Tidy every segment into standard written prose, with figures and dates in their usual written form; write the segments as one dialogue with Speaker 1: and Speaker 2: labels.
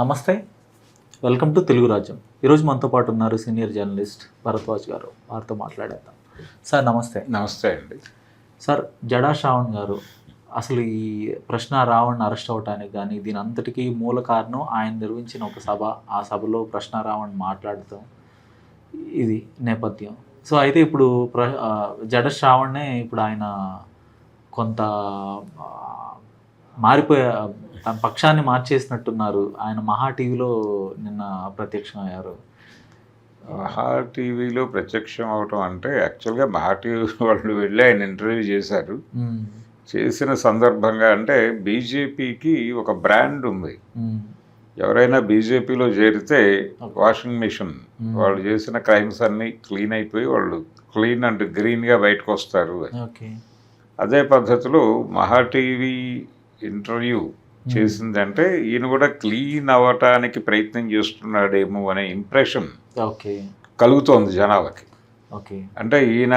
Speaker 1: నమస్తే, welcome to Telugu రాజ్యం. ఈరోజు మనతో పాటు ఉన్నారు సీనియర్ జర్నలిస్ట్ భరద్వాజ్ గారు. వారితో మాట్లాడేద్దాం. సార్ నమస్తే.
Speaker 2: నమస్తే అండి.
Speaker 1: సార్, జడా శ్రావణ్ గారు అసలు ఈ ప్రశ్న రావణ్ అరెస్ట్ అవ్వటానికి కానీ దీని అంతటికీ మూల కారణం ఆయన నిర్వహించిన ఒక సభ. ఆ సభలో ప్రశ్న రావణ్ మాట్లాడతాం, ఇది నేపథ్యం. సో అయితే ఇప్పుడు జడ శ్రావణ్నే ఇప్పుడు ఆయన కొంత మారిపోయే తన పక్షాన్ని మార్చేసినట్టున్నారు. ఆయన మహా టీవీలో నిన్న ప్రత్యక్షం అయ్యారు.
Speaker 2: మహా టీవీలో ప్రత్యక్షం అవటం అంటే యాక్చువల్గా మహా టీవీ వాళ్ళు వెళ్ళి ఆయన ఇంటర్వ్యూ చేశారు. చేసిన సందర్భంగా అంటే బీజేపీకి ఒక బ్రాండ్ ఉంది. ఎవరైనా బీజేపీలో చేరితే వాషింగ్ మిషన్, వాళ్ళు చేసిన క్రైమ్స్ అన్నీ క్లీన్ అయిపోయి వాళ్ళు క్లీన్ అండ్ గ్రీన్గా బయటకు వస్తారు. అదే పద్ధతిలో మహా టీవీ ఇంటర్వ్యూ చేసిందంటే ఈయన కూడా క్లీన్ అవ్వటానికి ప్రయత్నం చేస్తున్నాడేమో అనే ఇంప్రెషన్ కలుగుతోంది జనాలకి. అంటే ఈయన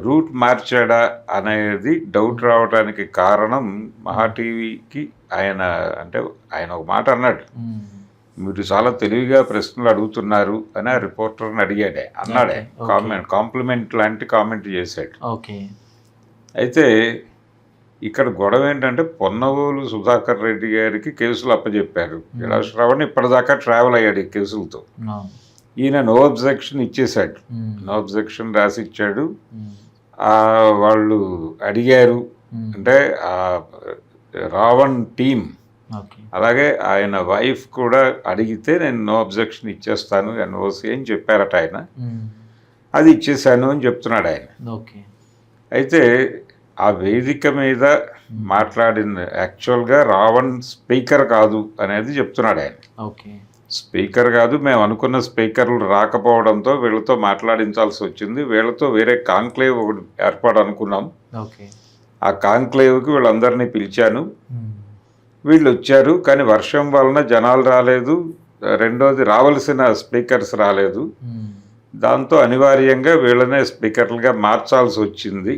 Speaker 2: రూట్ మార్చాడా అనేది డౌట్ రావడానికి కారణం మహా టీవీకి ఆయన ఒక మాట అన్నాడు, మీరు చాలా తెలివిగా ప్రశ్నలు అడుగుతున్నారు అని ఆ రిపోర్టర్ని అన్నాడే. కాంప్లిమెంట్ లాంటి కామెంట్ చేశాడు. అయితే ఇక్కడ గొడవ ఏంటంటే పొన్నవోలు సుధాకర్ రెడ్డి గారికి కేసులు అప్పచెప్పారు. జడా శ్రావణ్ ఇప్పటిదాకా ట్రావెల్ అయ్యాడు ఈ కేసులతో. ఈయన నో అబ్జెక్షన్ ఇచ్చేశాడు, నో అబ్జెక్షన్ రాసి ఇచ్చాడు. వాళ్ళు అడిగారు, అంటే రావణ్ టీం అలాగే ఆయన వైఫ్ కూడా అడిగితే నేను నో అబ్జెక్షన్ ఇచ్చేస్తాను ఎన్ఓసి అని చెప్పారట ఆయన. అది ఇచ్చేసాను అని చెప్తున్నాడు ఆయన. అయితే ఆ వేదిక మీద మాట్లాడిన యాక్చువల్గా రావణ్ స్పీకర్ కాదు అనేది చెప్తున్నాడు ఆయన. స్పీకర్ కాదు, మేము అనుకున్న స్పీకర్లు రాకపోవడంతో వీళ్ళతో మాట్లాడించాల్సి వచ్చింది. వీళ్ళతో వేరే కాంక్లేవ్ ఒకటి ఏర్పాటు అనుకున్నాం. ఆ కాంక్లేవ్కి వీళ్ళందరినీ పిలిచాను, వీళ్ళు వచ్చారు, కానీ వర్షం వలన జనాలు రాలేదు. రెండోది రావాల్సిన స్పీకర్స్ రాలేదు. దాంతో అనివార్యంగా వీళ్ళనే స్పీకర్లుగా మార్చాల్సి వచ్చింది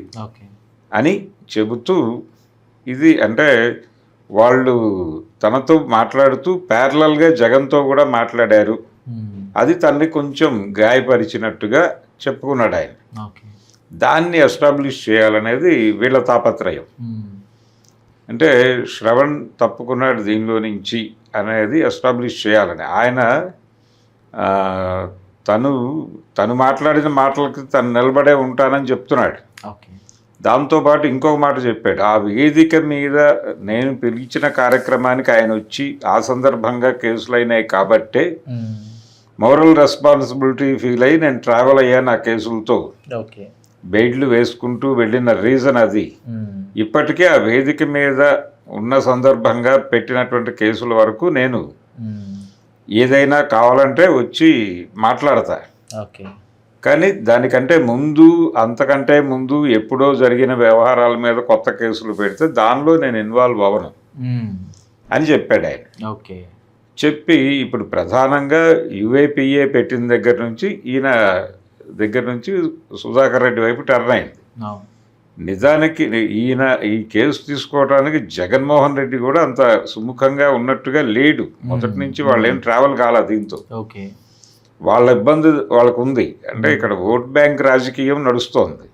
Speaker 2: అని చెబుతూ, ఇది అంటే వాళ్ళు తనతో మాట్లాడుతూ ప్యారలల్గా జగన్తో కూడా మాట్లాడారు. అది తనని కొంచెం గాయపరిచినట్టుగా చెప్పుకున్నాడు ఆయన. దాన్ని ఎస్టాబ్లిష్ చేయాలనేది వీళ్ళ తాపత్రయం. అంటే శ్రవణ్ తప్పుకున్నాడు దీనిలో నుంచి అనేది ఎస్టాబ్లిష్ చేయాలని ఆయన తను మాట్లాడిన మాటలకి తను నిలబడే ఉంటానని చెప్తున్నాడు. దాంతోపాటు ఇంకొక మాట చెప్పాడు, ఆ వేదిక మీద నేను పిలిచిన కార్యక్రమానికి ఆయన వచ్చి ఆ సందర్భంగా కేసులు అయినాయి కాబట్టే మోరల్ రెస్పాన్సిబిలిటీ ఫీల్ అయ్యి నేను ట్రావెల్ అయ్యాను ఆ కేసులతో, బెయిడ్లు వేసుకుంటూ వెళ్ళిన రీజన్ అది. ఇప్పటికే ఆ వేదిక మీద ఉన్న సందర్భంగా పెట్టినటువంటి కేసుల వరకు నేను ఏదైనా కావాలంటే వచ్చి మాట్లాడతా, కానీ దానికంటే ముందు అంతకంటే ముందు ఎప్పుడో జరిగిన వ్యవహారాల మీద కొత్త కేసులు పెడితే దానిలో నేను ఇన్వాల్వ్ అవ్వను అని చెప్పాడు ఆయన. చెప్పి ఇప్పుడు ప్రధానంగా యుఏపిఏ పెట్టిన దగ్గర నుంచి ఈయన దగ్గర నుంచి సుధాకర్ రెడ్డి వైపు టర్న్ అయింది. నిజానికి ఈయన ఈ కేసు తీసుకోవడానికి జగన్మోహన్ రెడ్డి కూడా అంత సుముఖంగా ఉన్నట్టుగా లేడు. మొదటి నుంచి వాళ్ళు ఏం ట్రావెల్ కాల దీంతో. వాళ్ళ ఇబ్బంది వాళ్ళకు ఉంది. అంటే ఇక్కడ ఓట్ బ్యాంక్ రాజకీయం నడుస్తోంది.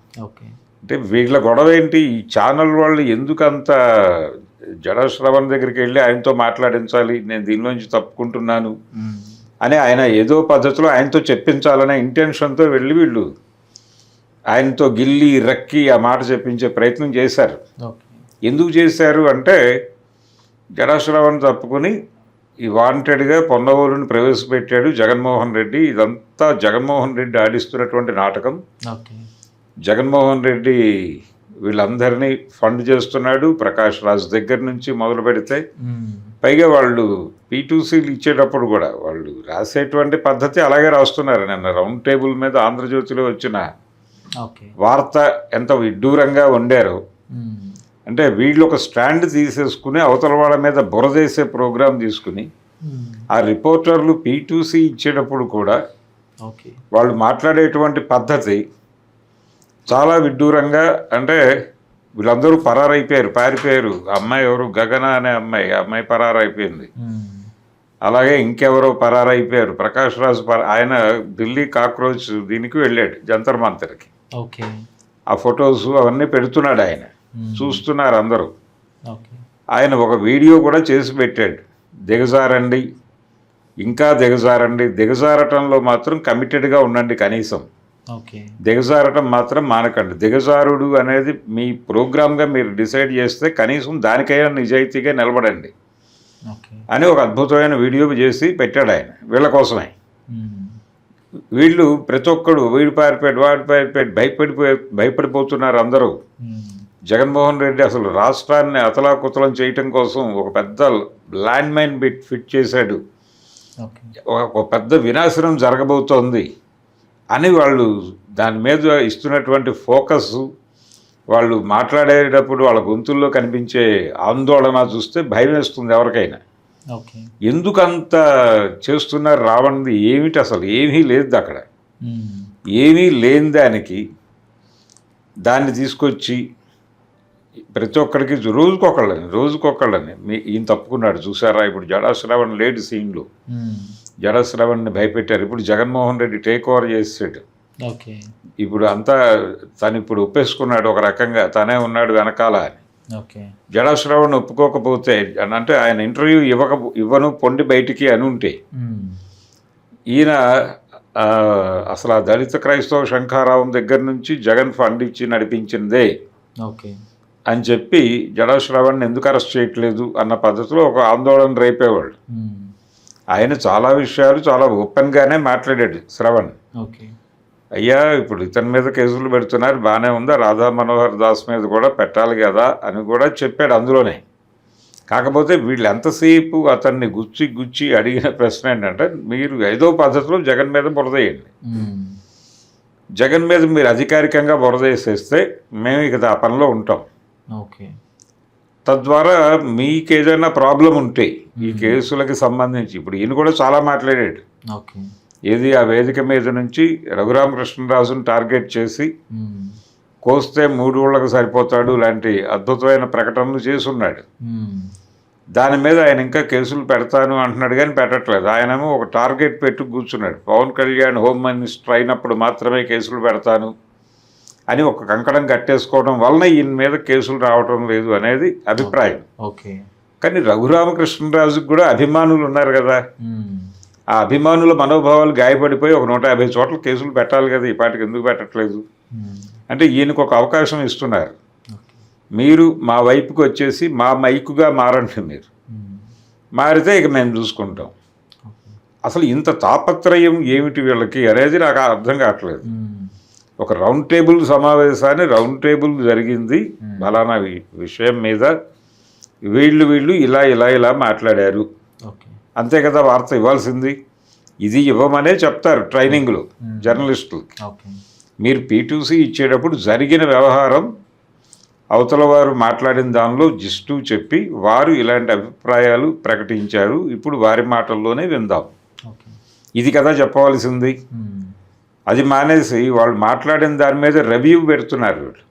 Speaker 2: అంటే వీళ్ళ గొడవ ఏంటి, ఈ ఛానల్ వాళ్ళు ఎందుకు అంత జడా శ్రవణ్ దగ్గరికి వెళ్ళి ఆయనతో మాట్లాడించాలి, నేను దీనిలోంచి తప్పుకుంటున్నాను అని ఆయన ఏదో పద్ధతిలో ఆయనతో చెప్పించాలనే ఇంటెన్షన్తో వెళ్ళి వీళ్ళు ఆయనతో గిల్లి రక్కి ఆ మాట చెప్పించే ప్రయత్నం చేశారు. ఎందుకు చేశారు అంటే జడా శ్రవణ్ తప్పుకొని ఈ వాంటెడ్గా పొన్నవోలుని ప్రవేశపెట్టాడు జగన్మోహన్ రెడ్డి. ఇదంతా జగన్మోహన్ రెడ్డి ఆడిస్తున్నటువంటి నాటకం. జగన్మోహన్ రెడ్డి వీళ్ళందరినీ ఫండ్ చేస్తున్నాడు, ప్రకాష్ రాజ్ దగ్గర నుంచి మొదలు పెడితే. పైగా వాళ్ళు P2Cలు ఇచ్చేటప్పుడు కూడా వాళ్ళు రాసేటువంటి పద్ధతి అలాగే రాస్తున్నారు. నిన్న రౌండ్ టేబుల్ మీద ఆంధ్రజ్యోతిలో వచ్చిన వార్త ఎంత విడ్డూరంగా వండారో. అంటే వీళ్ళు ఒక స్టాండ్ తీసేసుకుని అవతల వాళ్ళ మీద బురదేసే ప్రోగ్రాం తీసుకుని ఆ రిపోర్టర్లు P2C ఇచ్చేటప్పుడు కూడా వాళ్ళు మాట్లాడేటువంటి పద్ధతి చాలా విడ్డూరంగా. అంటే వీళ్ళందరూ పారిపోయారు. అమ్మాయి ఎవరు, గగన అనే అమ్మాయి పరారైపోయింది. అలాగే ఇంకెవరో పరారైపోయారు. ప్రకాష్ రాజ్ ఆయన ఢిల్లీ కాక్రోచ్ దీనికి వెళ్ళాడు, జంతర్ మంతర్కి.
Speaker 1: ఓకే.
Speaker 2: ఆ ఫొటోస్ అవన్నీ పెడుతున్నాడు ఆయన, చూస్తున్నారు అందరూ.
Speaker 1: ఓకే.
Speaker 2: ఆయన ఒక వీడియో కూడా చేసి పెట్టాడు, దిగజారండి, ఇంకా దిగజారండి, దిగజారటంలో మాత్రం కమిటెడ్గా ఉండండి, కనీసం
Speaker 1: ఓకే.
Speaker 2: దిగజారటం మాత్రం మానకండి. దిగజారుడు అనేది మీ ప్రోగ్రామ్గా మీరు డిసైడ్ చేస్తే కనీసం దానికైనా నిజాయితీగా నిలబడండి
Speaker 1: ఓకే.
Speaker 2: అని ఒక అద్భుతమైన వీడియో చేసి పెట్టాడు ఆయన వీళ్ళ కోసమే. వీళ్ళు ప్రతి ఒక్కడు వీడి పారిపోయాడు, వాడి పారిపోయాడు, భయపడిపోతున్నారు అందరూ. జగన్మోహన్ రెడ్డి అసలు రాష్ట్రాన్ని అతలాకుతలం చేయటం కోసం ఒక పెద్ద ల్యాండ్ మైన్ ఫిట్ చేశాడు, ఒక పెద్ద వినాశనం జరగబోతోంది అని వాళ్ళు దాని మీద ఇస్తున్నటువంటి ఫోకస్, వాళ్ళు మాట్లాడేటప్పుడు వాళ్ళ గొంతుల్లో కనిపించే ఆందోళన చూస్తే భయం వేస్తుంది ఎవరికైనా. ఎందుకంత చేస్తున్నారు రావణ్ది ఏమిటి, అసలు ఏమీ లేదు అక్కడ, ఏమీ లేని దాన్ని తీసుకొచ్చి ప్రతి ఒక్కరికి రోజుకొకళ్ళని ఈయన తప్పుకున్నాడు చూసారా. ఇప్పుడు జడాశ్రావణ్ లేడు సీన్లో, జడాశ్రావణ్ని భయపెట్టారు. ఇప్పుడు జగన్మోహన్ రెడ్డి టేక్ ఓవర్ చేసాడు. ఇప్పుడు అంతా తను ఇప్పుడు ఒప్పేసుకున్నాడు, ఒక రకంగా తనే ఉన్నాడు వెనకాల అని. జడాశ్రావణ్ ఒప్పుకోకపోతే అంటే ఆయన ఇంటర్వ్యూ ఇవ్వను పొండి బయటికి అని ఉంటే, ఈయన అసలు ఆ దళిత క్రైస్తవ శంఖారావం దగ్గర నుంచి జగన్ ఫండ్ ఇచ్చి నడిపించిందే అని చెప్పి జడాశ్రావణ్ని ఎందుకు అరెస్ట్ చేయట్లేదు అన్న పద్ధతిలో ఒక ఆందోళన రేపేవాళ్ళు. ఆయన చాలా విషయాలు చాలా ఓపెన్గానే మాట్లాడాడు శ్రవణ్. అయ్యా ఇప్పుడు ఇతని మీద కేసులు పెడుతున్నారు, బాగానే ఉందా, రాధా మనోహర్ దాస్ మీద కూడా పెట్టాలి కదా అని కూడా చెప్పాడు అందులోనే. కాకపోతే వీళ్ళు ఎంతసేపు అతన్ని గుచ్చి అడిగిన ప్రశ్న ఏంటంటే, మీరు ఏదో పద్ధతిలో జగన్ మీద బురదేయండి, జగన్ మీద మీరు అధికారికంగా బురదేసేస్తే మేము ఇక ఆ పనిలో ఉంటాం, తద్వారా మీకు ఏదైనా ప్రాబ్లం ఉంటే ఈ కేసులకి సంబంధించి. ఇప్పుడు ఈయన కూడా చాలా మాట్లాడాడు, ఏది ఆ వేదిక మీద నుంచి రఘురామకృష్ణరాజును టార్గెట్ చేసి కోస్తే 3 ఊళ్ళకు సరిపోతాడు లాంటి అద్భుతమైన ప్రకటనలు చేసున్నాడు. దాని మీద ఆయన ఇంకా కేసులు పెడతాను అంటున్నాడు కానీ పెట్టట్లేదు. ఆయనేమో ఒక టార్గెట్ పెట్టి కూర్చున్నాడు, పవన్ కళ్యాణ్ హోమ్ మినిస్టర్ అయినప్పుడు మాత్రమే కేసులు పెడతాను అని ఒక కంకణం కట్టేసుకోవడం వలన ఈయన మీద కేసులు రావటం లేదు అనేది అభిప్రాయం. కానీ రఘురామకృష్ణరాజుకు కూడా అభిమానులు ఉన్నారు కదా, ఆ అభిమానుల మనోభావాలు గాయపడిపోయి ఒక 150 చోట్ల కేసులు పెట్టాలి కదా, ఈ పాటికి ఎందుకు పెట్టట్లేదు అంటే ఈయనకు ఒక అవకాశం ఇస్తున్నారు. మీరు మా వైపుకి వచ్చేసి మా మైకుగా మారండి, మీరు మారితే ఇక మేము చూసుకుంటాం. అసలు ఇంత తాపత్రయం ఏమిటి వీళ్ళకి అనేది నాకు అర్థం కావట్లేదు. ఒక రౌండ్ టేబుల్ సమావేశాన్ని రౌండ్ టేబుల్ జరిగింది ఫలానా విషయం మీద, వీళ్ళు ఇలా మాట్లాడారు, అంతే కదా వార్త ఇవ్వాల్సింది. ఇది ఇవ్వమనే చెప్తారు ట్రైనింగ్లో జర్నలిస్టులకి. మీరు P2C ఇచ్చేటప్పుడు జరిగిన వ్యవహారం అవతల వారు మాట్లాడిన దానిలో జిస్టు చెప్పి వారు ఇలాంటి అభిప్రాయాలు ప్రకటించారు, ఇప్పుడు వారి మాటల్లోనే విందాం, ఇది కదా చెప్పవలసింది. అది మానేసి వాళ్ళు మాట్లాడిన దాని మీద రివ్యూ పెడుతున్నారు. వీళ్ళు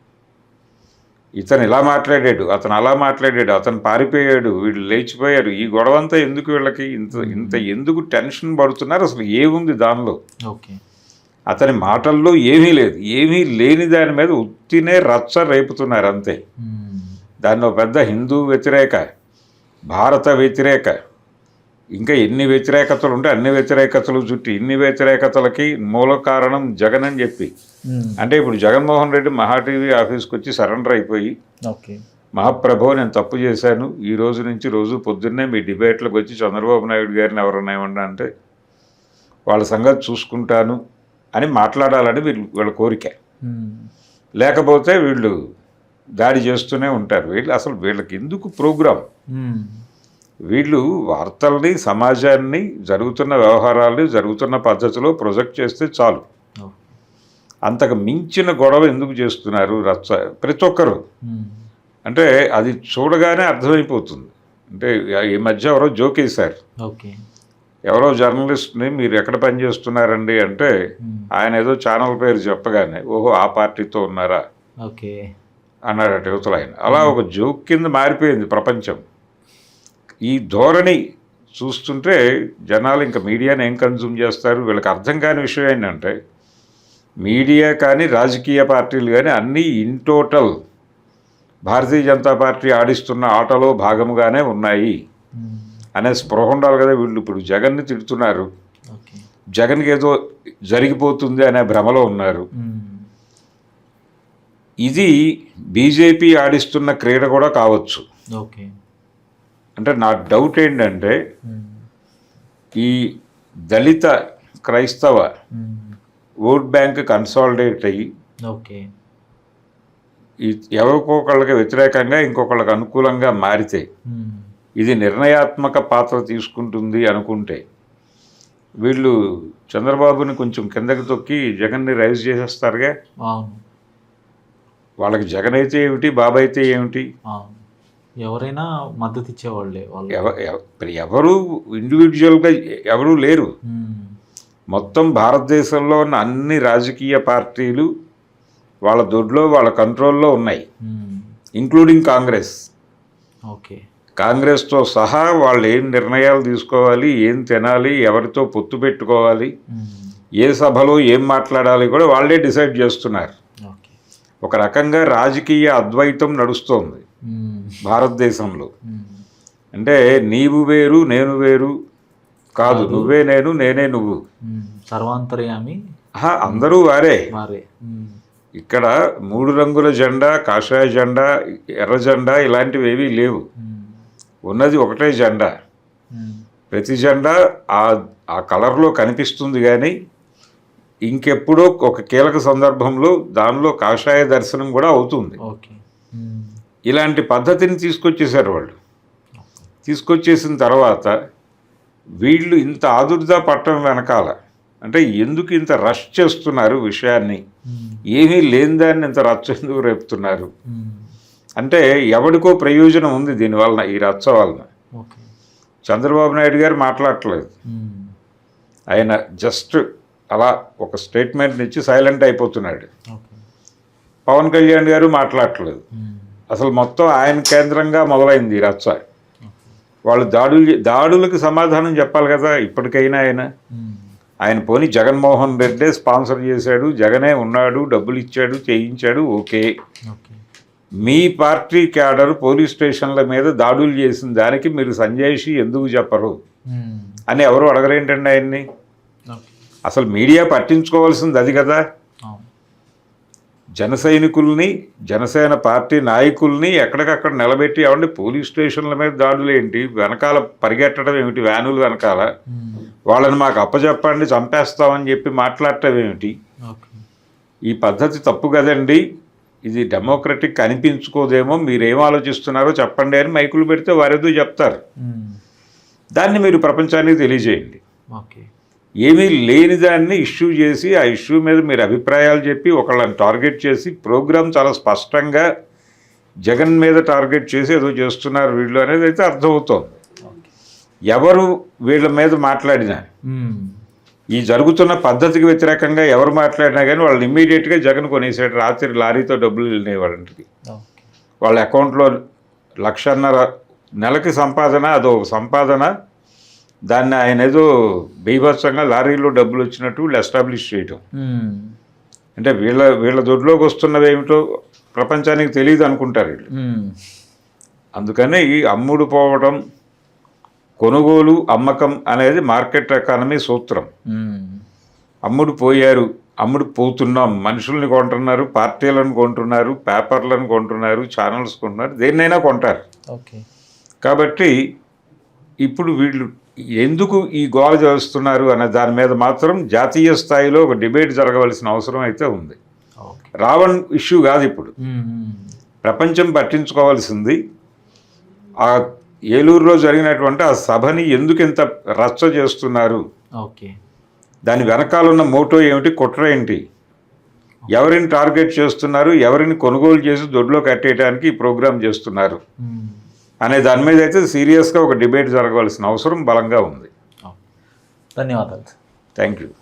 Speaker 2: ఇతను ఇలా మాట్లాడాడు, అతను అలా మాట్లాడాడు, అతను పారిపోయాడు, వీళ్ళు లేచిపోయారు, ఈ గొడవంతా ఎందుకు వీళ్ళకి, ఇంత ఎందుకు టెన్షన్ పడుతున్నారు, అసలు ఏముంది దానిలో. అతని మాటల్లో ఏమీ లేదు, ఏమీ లేని దాని మీద ఉత్తినే రచ్చ రేపుతున్నారు అంతే. దాన్ని పెద్ద హిందూ వ్యతిరేక, భారత వ్యతిరేక, ఇంకా ఎన్ని వ్యతిరేకతలు ఉంటే అన్ని వ్యతిరేకతలు చుట్టి, ఇన్ని వ్యతిరేకతలకి మూల కారణం జగన్ అని చెప్పి. అంటే ఇప్పుడు జగన్మోహన్ రెడ్డి మహా టీవీ ఆఫీస్కి వచ్చి సరెండర్ అయిపోయి, మహాప్రభు నేను తప్పు చేశాను, ఈ రోజు నుంచి రోజు పొద్దున్నే మీ డిబేట్లకు వచ్చి చంద్రబాబు నాయుడు గారిని ఎవరన్నా ఏమన్నా అంటే వాళ్ళ సంగతి చూసుకుంటాను అని మాట్లాడాలని వీళ్ళ కోరిక. లేకపోతే వీళ్ళు దాడి చేస్తూనే ఉంటారు. వీళ్ళు అసలు వీళ్ళకి ఎందుకు ప్రోగ్రాం, వీళ్ళు వార్తల్ని, సమాజాన్ని, జరుగుతున్న వ్యవహారాల్ని జరుగుతున్న పద్ధతిలో ప్రొజెక్ట్ చేస్తే చాలు. అంతకు మించిన గొడవ ఎందుకు చేస్తున్నారు రచ్చ ప్రతి ఒక్కరు అంటే అది చూడగానే అర్థమైపోతుంది. అంటే ఈ మధ్య ఎవరో జోకేశారు, ఎవరో జర్నలిస్ట్ని మీరు ఎక్కడ పనిచేస్తున్నారండి అంటే ఆయన ఏదో ఛానల్ పేరు చెప్పగానే ఓహో ఆ పార్టీతో ఉన్నారా అన్నాడట యువతలు ఆయన. అలా ఒక జోక్ కింద మారిపోయింది ప్రపంచం. ఈ ధోరణి చూస్తుంటే జనాలు ఇంకా మీడియాని ఏం కన్జ్యూమ్ చేస్తారు, వీళ్ళకి అర్థం కాని విషయం ఏంటంటే మీడియా కానీ రాజకీయ పార్టీలు కానీ అన్నీ in total Bharatiya Janata Party ఆడిస్తున్న ఆటలో భాగముగానే ఉన్నాయి అనే స్పృహ ఉండాలి కదా. వీళ్ళు ఇప్పుడు జగన్ని తిడుతున్నారు, జగన్కి ఏదో జరిగిపోతుంది అనే భ్రమలో ఉన్నారు. ఇది బీజేపీ ఆడిస్తున్న క్రీడ కూడా కావచ్చు. అంటే నా డౌట్ ఏంటంటే ఈ దళిత క్రైస్తవ ఓట్ బ్యాంక్ కన్సాలిడేట్ అయ్యి ఎవరికొకళ్ళకి వ్యతిరేకంగా ఇంకొకళ్ళకి అనుకూలంగా మారితే ఇది నిర్ణయాత్మక పాత్ర తీసుకుంటుంది అనుకుంటే వీళ్ళు చంద్రబాబుని కొంచెం కిందకి తొక్కి జగన్ని రైజ్ చేసేస్తారుగా. వాళ్ళకి జగన్ అయితే ఏమిటి, బాబు అయితే ఏమిటి,
Speaker 1: ఎవరైనా మద్దతు ఇచ్చేవాళ్ళే.
Speaker 2: ఎవరు ఇండివిజువల్గా ఎవరూ లేరు. మొత్తం భారతదేశంలో ఉన్న అన్ని రాజకీయ పార్టీలు వాళ్ళ దొడ్లో వాళ్ళ కంట్రోల్లో ఉన్నాయి, ఇంక్లూడింగ్ కాంగ్రెస్. కాంగ్రెస్తో సహా వాళ్ళు ఏం నిర్ణయాలు తీసుకోవాలి, ఏం తినాలి, ఎవరితో పొత్తు పెట్టుకోవాలి, ఏ సభలో ఏం మాట్లాడాలి కూడా వాళ్ళే డిసైడ్ చేస్తున్నారు. ఒక రకంగా రాజకీయ అద్వైతం నడుస్తోంది భారతదేశంలో. అంటే నీవు వేరు నేను వేరు కాదు, నువ్వే నేను నేనే నువ్వు,
Speaker 1: సర్వాంతర్యామి,
Speaker 2: అందరూ వారే. ఇక్కడ 3 రంగుల జెండా, కాషాయ జెండా, ఎర్ర జెండా ఇలాంటివి ఏవీ లేవు. ఉన్నది ఒకటే జెండా. ప్రతి జెండా ఆ కలర్లో కనిపిస్తుంది, కానీ ఇంకెప్పుడో ఒక కీలక సందర్భంలో దానిలో కాషాయ దర్శనం కూడా అవుతుంది. ఇలాంటి పద్ధతిని తీసుకొచ్చేసారు వాళ్ళు. తీసుకొచ్చేసిన తర్వాత వీళ్ళు ఇంత ఆదుర్దా పట్టడం వెనకాల అంటే ఎందుకు ఇంత రష్ చేస్తున్నారు విషయాన్ని, ఏమీ లేని దాన్ని ఇంత రచ్చ ఎందుకు రేపుతున్నారు అంటే ఎవరికో ప్రయోజనం ఉంది దీనివలన, ఈ రచ్చ వలన. చంద్రబాబు నాయుడు గారు మాట్లాడట్లేదు, ఆయన జస్ట్ అలా ఒక స్టేట్మెంట్ ఇచ్చి సైలెంట్ అయిపోతున్నాడు. పవన్ కళ్యాణ్ గారు మాట్లాడట్లేదు. అసలు మొత్తం ఆయన కేంద్రంగా మొదలైంది ఈ రచ్చ. వాళ్ళు దాడులకు సమాధానం చెప్పాలి కదా ఇప్పటికైనా. ఆయన పోనీ జగన్మోహన్ రెడ్డే స్పాన్సర్ చేశాడు, జగనే ఉన్నాడు, డబ్బులు ఇచ్చాడు, చేయించాడు, ఓకే. మీ పార్టీ క్యాడర్ పోలీస్ స్టేషన్ల మీద దాడులు చేసిన దానికి మీరు సంజయ్షి ఎందుకు చెప్పరు అని ఎవరు అడగరేంటండి ఆయన్ని? అసలు మీడియా పట్టించుకోవాల్సింది అది కదా. జన సైనికుల్ని, జనసేన పార్టీ నాయకుల్ని ఎక్కడికక్కడ నిలబెట్టి ఏమంటే పోలీస్ స్టేషన్ల మీద దాడులు ఏంటి, వెనకాల పరిగెట్టడం ఏమిటి, వ్యానులు వెనకాల వాళ్ళని మాకు అప్పచెప్పండి చంపేస్తామని చెప్పి మాట్లాడటం ఏమిటి? ఈ పద్ధతి తప్పు కదండి. ఇది డెమోక్రటిక్ అనిపించుకోదేమో, మీరేం ఆలోచిస్తున్నారో చెప్పండి అని మైకులు పెడితే వారేదో చెప్తారు. దాన్ని మీరు ప్రపంచానికి తెలియజేయండి. ఏమీ లేని దాన్ని ఇష్యూ చేసి ఆ ఇష్యూ మీద మీరు అభిప్రాయాలు చెప్పి ఒకళ్ళని టార్గెట్ చేసి ప్రోగ్రామ్ చాలా స్పష్టంగా జగన్ మీద టార్గెట్ చేసి ఏదో చేస్తున్నారు వీళ్ళు అనేది అయితే అర్థమవుతోంది. ఎవరు వీళ్ళ మీద మాట్లాడినా, ఈ జరుగుతున్న పద్ధతికి వ్యతిరేకంగా ఎవరు మాట్లాడినా కానీ వాళ్ళని ఇమ్మీడియట్గా జగన్ కొనేసాడు. రాత్రి లారీతో డబ్బులు వెళ్ళినాయి వాళ్ళంటికి. వాళ్ళ అకౌంట్లో 1,50,000 నెలకి సంపాదన, అదో సంపాదన. దాన్ని ఆయన ఏదో బీభత్సంగా లారీలో డబ్బులు వచ్చినట్టు వీళ్ళు ఎస్టాబ్లిష్ చేయటం. అంటే వీళ్ళ దొడ్లోకి వస్తున్నవి ఏమిటో ప్రపంచానికి తెలియదు అనుకుంటారు వీళ్ళు. అందుకని ఈ అమ్ముడు పోవడం, కొనుగోలు, అమ్మకం అనేది మార్కెట్ ఎకానమీ సూత్రం. అమ్ముడు పోయారు, అమ్ముడు పోతున్నాం, మనుషుల్ని కొంటున్నారు, పార్టీలను కొంటున్నారు, పేపర్లను కొంటున్నారు, ఛానల్స్ కొంటున్నారు, దేన్నైనా కొంటారు. కాబట్టి ఇప్పుడు వీళ్ళు ఎందుకు ఈ గోల చేస్తున్నారు అనే దాని మీద మాత్రం జాతీయ స్థాయిలో ఒక డిబేట్ జరగవలసిన అవసరం అయితే ఉంది. రావణ్ ఇష్యూ కాదు ఇప్పుడు, ప్రపంచం పట్టించుకోవాల్సింది ఆ ఏలూరులో జరిగినటువంటి ఆ సభని ఎందుకు ఇంత రచ్చ చేస్తున్నారు, దాని వెనకాలన్న మోటో ఏమిటి, కుట్ర ఏంటి, ఎవరిని టార్గెట్ చేస్తున్నారు, ఎవరిని కొనుగోలు చేసి దొడ్లో కట్టేయడానికి ఈ ప్రోగ్రాం చేస్తున్నారు అనే దాని మీద అయితే సీరియస్గా ఒక డిబేట్ జరగవలసిన అవసరం బలంగా ఉంది.
Speaker 1: ధన్యవాదాలు.
Speaker 2: Thank you.